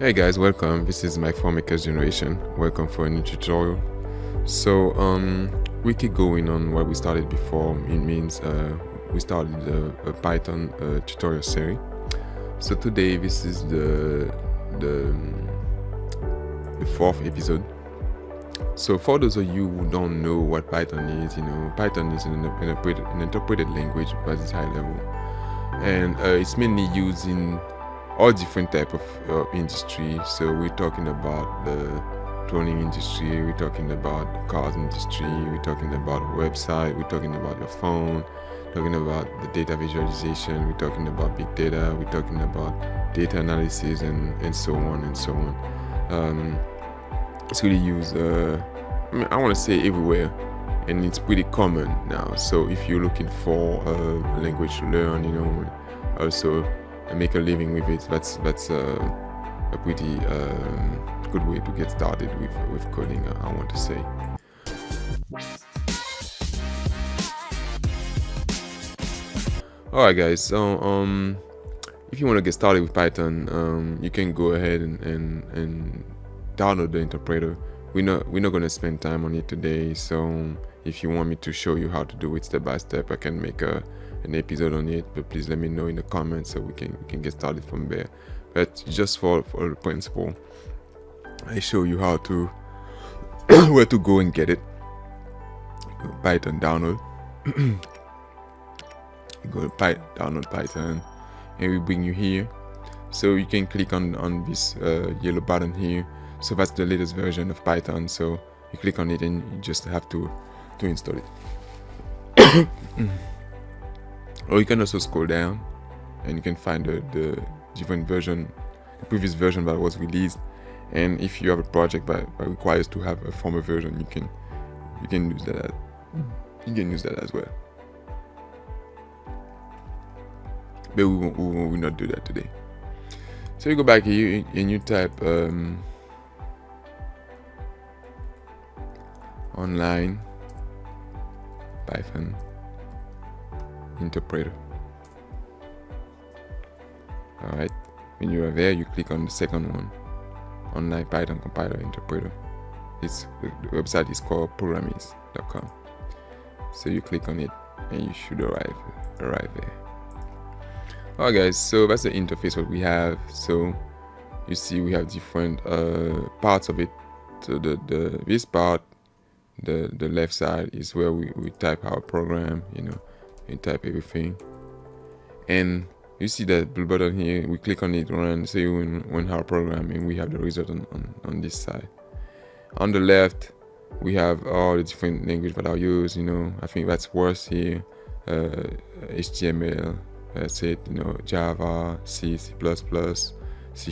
Hey guys, welcome. This is my Makers Generation. Welcome for a new tutorial. So we keep going on what we started before. It means we started a Python tutorial series. So today this is the fourth episode. So for those of you who don't know what Python is, Python is an interpreted language, but it's high level, and it's mainly used in all different type of industry. So we're talking about the clothing industry, we're talking about the cars industry, we're talking about a website, we're talking about your phone, talking about the data visualization, we're talking about big data, we're talking about data analysis, and so on and so on. It's really used I want to say everywhere, and it's pretty common now. So if you're looking for a language to learn, also make a living with it, that's a pretty good way to get started with coding, I want to say. Alright guys, so if you want to get started with Python, you can go ahead and download the interpreter. We're not going to spend time on it today, so if you want me to show you how to do it step by step, I can make an episode on it, but please let me know in the comments so we can get started from there. But just for the principle, I show you how to where to go and get it. Python download. Go to download Python, and we bring you here. So you can click on this yellow button here. So that's the latest version of Python. So you click on it and you just have to install it. Or you can also scroll down and you can find the different version, the previous version that was released. And if you have a project that requires to have a former version, you can use that as well. But we will not do that today. So you go back here and you type online Python interpreter. Alright, when you are there, you click on the second one, online Python compiler interpreter. The website is called programmist.com. So you click on it and you should arrive there. Alright guys, so that's the interface what we have. So you see we have different parts of it. So this part, the left side is where we type our program, we type everything, and you see that blue button here, we click on it, run, say we run our program, and we have the result on this side. On the left we have all the different language that I use. I think that's worse here. HTML, that's it, Java, C, C++, C#,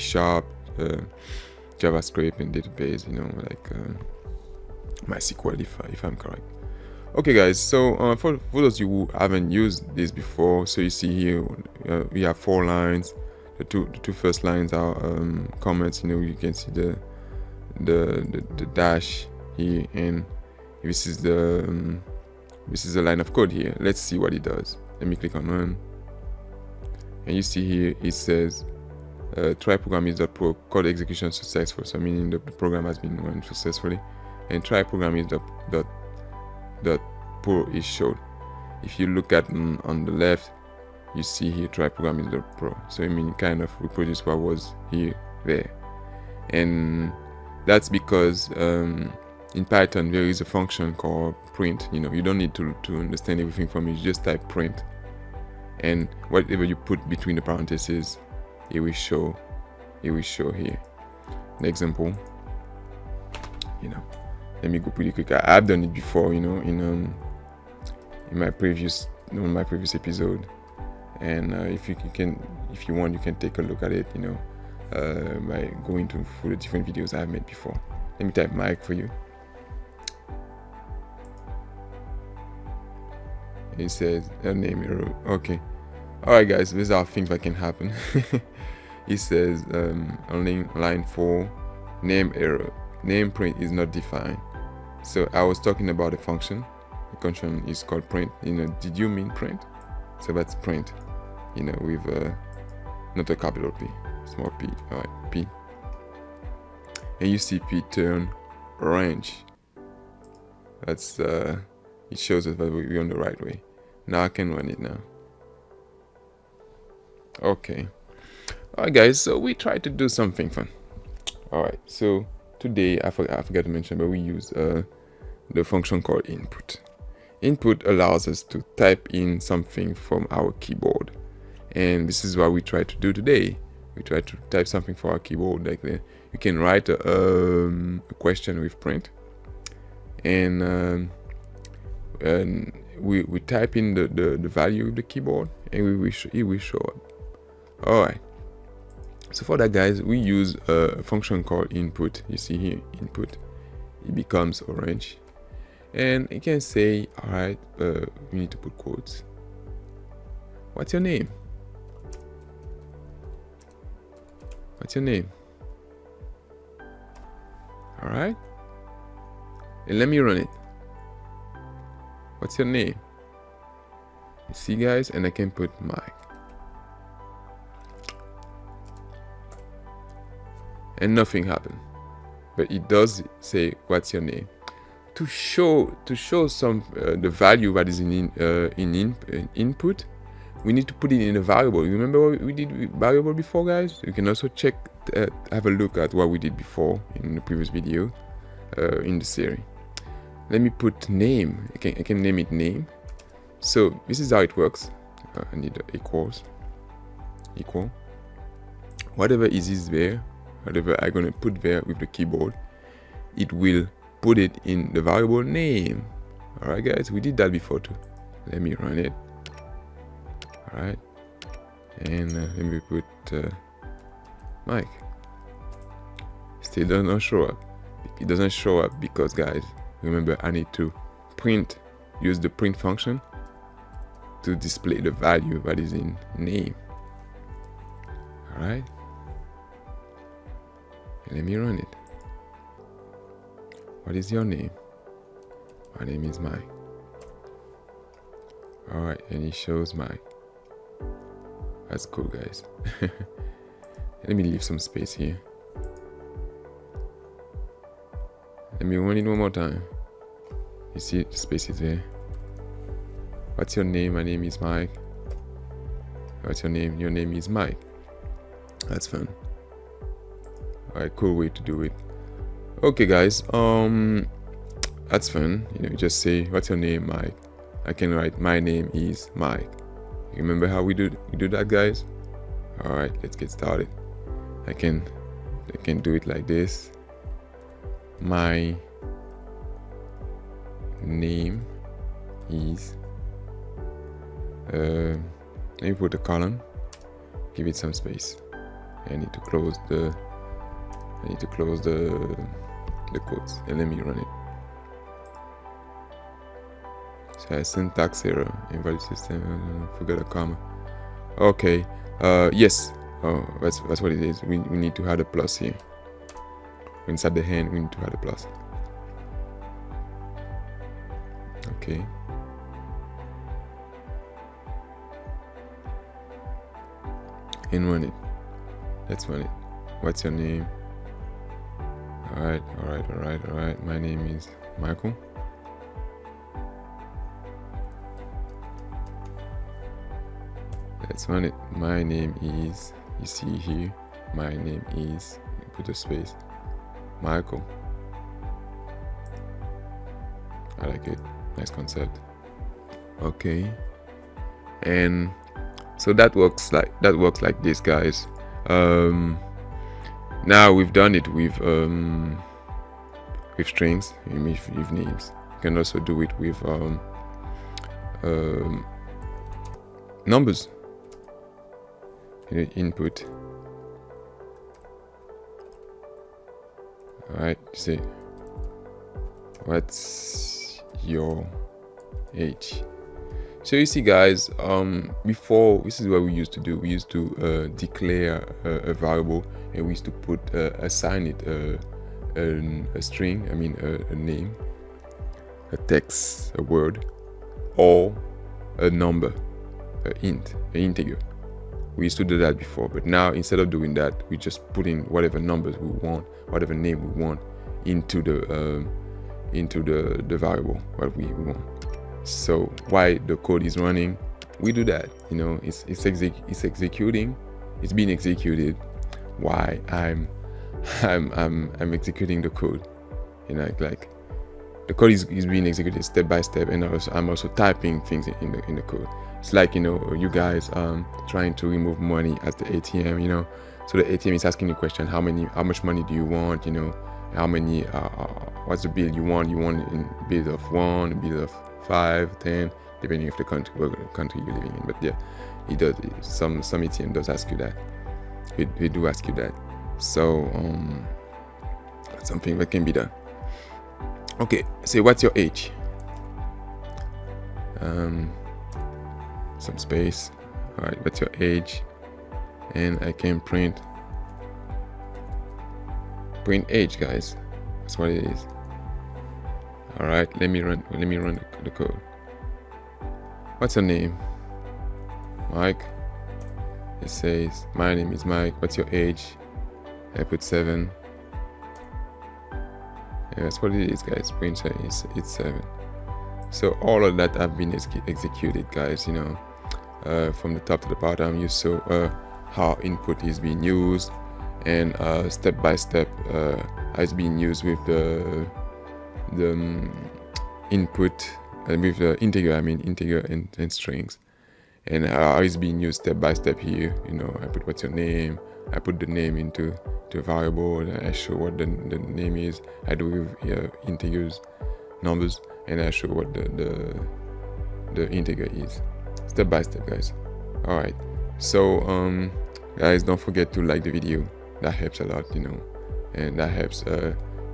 JavaScript, and database, like MySQL if I'm correct. Okay guys, so for those of you who haven't used this before, so you see here we have 4 lines. The two first lines are comments. You can see the dash here, and this is the line of code here. Let's see what it does. Let me click on run, and you see here it says try programmist.pro code execution successful, so meaning the program has been run successfully, and try programmist.pro is showed. If you look at on the left, you see here try programmist.pro, so I mean kind of reproduce what was here there. And that's because in Python there is a function called print. You don't need to understand everything from it. You just type print, and whatever you put between the parentheses, it will show here. An example, let me go pretty quick. I've done it before, in my previous episode, and if you want, you can take a look at it, by going through the different videos I've made before. Let me type Mike for you. It says a name error. Okay. Alright guys, these are things that can happen. It says on line 4, name error. Name print is not defined. So I was talking about a function. The function is called print. Did you mean print? So that's print. With not a capital P, small p. Alright, P. and you see P turn orange. That's it shows us that we're on the right way. Now I can run it now. Okay. Alright guys, so we tried to do something fun. Alright, so today I forgot to mention, but we use the function called input. Input allows us to type in something from our keyboard, and this is what we try to do today. We try to type something for our keyboard. Like you can write a question with print, and we type in the value of the keyboard, and it will show up. All right. So for that, guys, we use a function called input. You see here, input. It becomes orange, and it can say, all right, we need to put quotes. What's your name? What's your name? All right. And let me run it. What's your name? You see, guys, and I can put Mike. And nothing happened, but it does say what's your name to show some the value that is in input. We need to put it in a variable. You remember what we did with variable before, guys? You can also check have a look at what we did before in the previous video in the series. Let me put name. I can name it name. So this is how it works. I need equal whatever is there. Whatever I'm gonna put there with the keyboard, it will put it in the variable name. All right, guys, we did that before too. Let me run it. All right, and let me put Mike. Still does not show up. It doesn't show up because, guys, remember, I need to use the print function to display the value that is in name. All right. Let me run it. What is your name? My name is Mike. Alright, and it shows Mike. That's cool, guys. Let me leave some space here. Let me run it one more time. You see the space is there. What's your name? My name is Mike. What's your name? Your name is Mike. That's fun. Alright, cool way to do it. Okay, guys, that's fun. You know, just say what's your name, Mike. I can write my name is Mike. You remember how we do that, guys? All right, let's get started. I can do it like this. My name is let me put a column, give it some space. I need to close the quotes, and let me run it. So a syntax error, invalid system, forget a comma. Okay, yes, oh, that's what it is. We need to add a plus here. Inside the hand, we need to add a plus. Okay. And run it. Let's run it. What's your name? All right. My name is Michael. Let's run it. My name is, you see here, my name is, put a space, Michael. I like it. Nice concept. Okay. And so that works like this, guys. Now we've done it with strings, with names. You can also do it with numbers. Input. All right, say what's your age? So you see, guys, before, this is what we used to do. We used to declare a variable, and we used to put assign it a string, I mean a name, a text, a word, or a number, an integer. We used to do that before, but now instead of doing that, we just put in whatever numbers we want, whatever name we want into the variable what we want. So while the code is running, we do that. You know, it's executing, it's being executed while I'm executing the code. You know, like the code is being executed step by step, and I'm also typing things in the code. It's like, you know, you guys trying to remove money at the ATM, you know. So the ATM is asking you a question: how much money do you want? You know, how many? What's the bill you want? You want a bill of 1, a bill of 5, 10, depending on the country you're living in. But yeah, it does. Some ATM does ask you that. We do ask you that. So that's something that can be done. Okay, say what's your age? Some space. All right, what's your age? And I can print age, guys. That's what it is. All right, let me run the code. What's your name? Mike. It says my name is Mike. What's your age? I put 7. Yeah, that's what it is, guys. Print is it's 7. So all of that have been executed, guys. You know, from the top to the bottom, you saw how input is being used, and step by step how it's being used with the input with the integer. I mean integer and strings, and how it's being used step by step here. You know, I put what's your name. I put the name into a variable, and I show what the name is. I do with integers, numbers, and I show what the integer is, step by step, guys. All right. So guys, don't forget to like the video. That helps a lot, you know, and that helps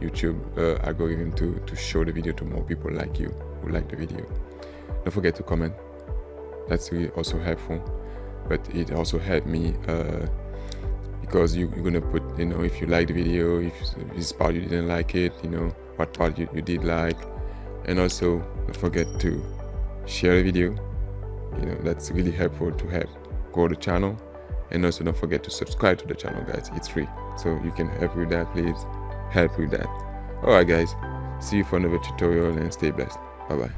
YouTube algorithm to show the video to more people like you who like the video. Don't forget to comment. That's really also helpful, but it also helped me because you're gonna put, you know, if you like the video, if this part you didn't like it, you know, what part you did like, and also don't forget to share the video. You know, that's really helpful to help grow the channel. And also don't forget to subscribe to the channel, guys. It's free, so you can help with that. Please help with that. All right, guys, see you for another tutorial, and stay blessed. Bye bye.